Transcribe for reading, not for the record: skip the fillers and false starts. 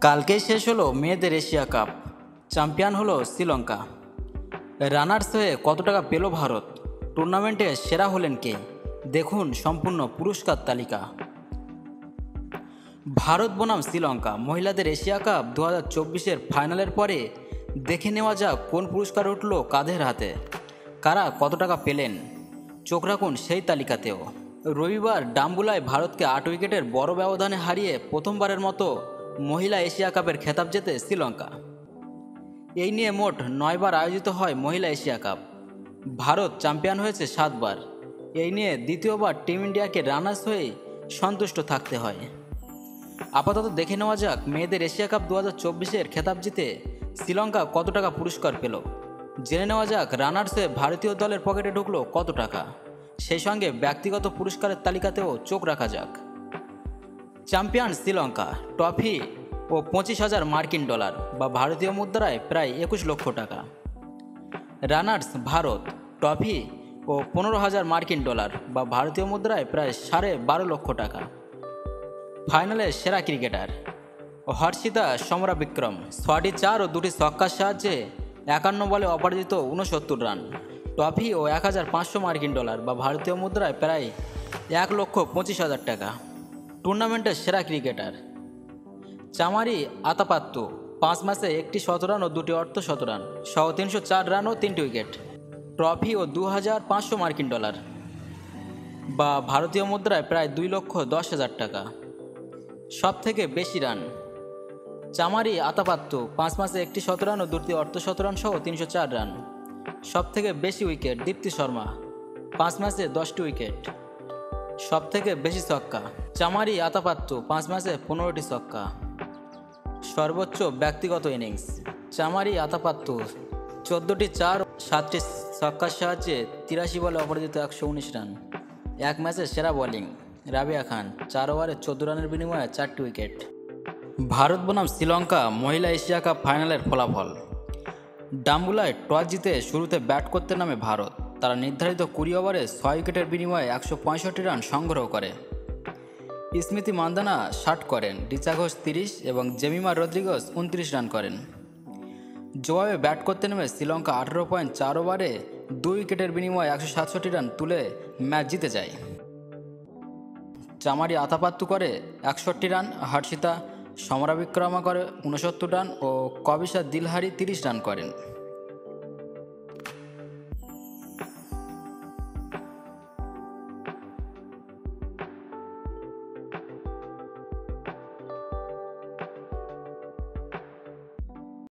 কালকেই শেষ হলো মেয়েদের এশিয়া কাপ। চ্যাম্পিয়ন হলো শ্রীলঙ্কা। রানার্স হয়ে কত টাকা পেল ভারত? টুর্নামেন্টে সেরা হলেন কে? দেখুন সম্পূর্ণ পুরস্কার তালিকা। ভারত বনাম শ্রীলঙ্কা মহিলাদের এশিয়া কাপ 2024-এর ফাইনালের পরে দেখে নেওয়া যাক কোন পুরস্কার উঠল কাদের হাতে, কারা কত টাকা পেলেন। চোখ রাখুন সেই তালিকাতেও। রবিবার ডাম্বুলায় ভারতকে 8 উইকেটের বড় ব্যবধানে হারিয়ে প্রথমবারের মতো মহিলা এশিয়া কাপের খেতাব জেতে শ্রীলঙ্কা। এই নিয়ে মোট 9 বার আয়োজিত হয় মহিলা এশিয়া কাপ। ভারত চ্যাম্পিয়ন হয়েছে 7 বার। এই নিয়ে দ্বিতীয়বার টিম ইন্ডিয়াকে রানার্স হয়ে সন্তুষ্ট থাকতে হয়। আপাতত দেখে নেওয়া যাক মেয়েদের এশিয়া কাপ 2024-এর খেতাব জিতে শ্রীলঙ্কা কত টাকা পুরস্কার পেল। জেনে নেওয়া যাক রানার্সে ভারতীয় দলের পকেটে ঢুকলো কত টাকা। সেই সঙ্গে ব্যক্তিগত পুরস্কারের তালিকাতেও চোখ রাখা যাক। চ্যাম্পিয়ন শ্রীলঙ্কা, ট্রফি ও 25,000 মার্কিন ডলার বা ভারতীয় মুদ্রায় প্রায় 21 লক্ষ টাকা। রানার্স ভারত, ট্রফি ও 15,000 মার্কিন ডলার বা ভারতীয় মুদ্রায় প্রায় 12.5 লক্ষ টাকা। ফাইনালে সেরা ক্রিকেটার হর্ষিতা সমরাবিক্রম 6টি 4 ও 2টি ছক্কার সাহায্যে 51 বলে অপরাজিত 69 রান। ট্রফি ও 1,500 মার্কিন ডলার বা ভারতীয় মুদ্রায় প্রায় 1,25,000 টাকা। টুর্নামেন্টের সেরা ক্রিকেটার চামারি আতাপাত্তু 5 ম্যাচে 1টি 100 রান ও 2টি অর্ধ 100 রান সহ 304 রান ও 3টি উইকেট। ট্রফি ও 2,500 মার্কিন ডলার বা ভারতীয় মুদ্রায় প্রায় 2,10,000 টাকা। সব থেকে বেশি রান চামারি আতাপাত্তু 5 ম্যাচে 1টি 100 রান ও 2টি অর্ধ 100 রান সহ 304 রান। সব থেকে বেশি উইকেট দীপ্তি শর্মা 5 ম্যাচে 10টি উইকেট। সব থেকে বেশি ছক্কা চামারি আতাপাত্তু 5 ম্যাচে 15টি ছক্কা। সর্বোচ্চ ব্যক্তিগত ইনিংস চামারি আতাপাত্তু 14টি 4 7টি ছক্কার সাহায্যে 83 বলে অপরাজিত 119 রান। এক ম্যাচে সেরা বোলিং রাবিয়া খান 4 ওভারে 14 রানের বিনিময়ে 4টি উইকেট। ভারত বনাম শ্রীলঙ্কা মহিলা এশিয়া কাপ ফাইনালের ফলাফল। ডাম্বুলায় টস জিতে শুরুতে ব্যাট করতে নামে ভারত। তারা নির্ধারিত 20 ওভারে 6 উইকেটের বিনিময়ে 165 রান সংগ্রহ করে। স্মৃতি মান্দানা 60 করেন, রিচা ঘোষ 30 এবং জেমিমা রদ্রিগেজ 29 রান করেন। জবাবে ব্যাট করতে নেমে শ্রীলঙ্কা 18.4 ওভারে 2 উইকেটের বিনিময়ে 167 রান তুলে ম্যাচ জিতে যায়। চামারি আতাপাত্তু করে 61 রান, হর্ষিতা সমরাবিক্রমা করে 69 রান ও কবিশা দিলহারি 30 রান করেন।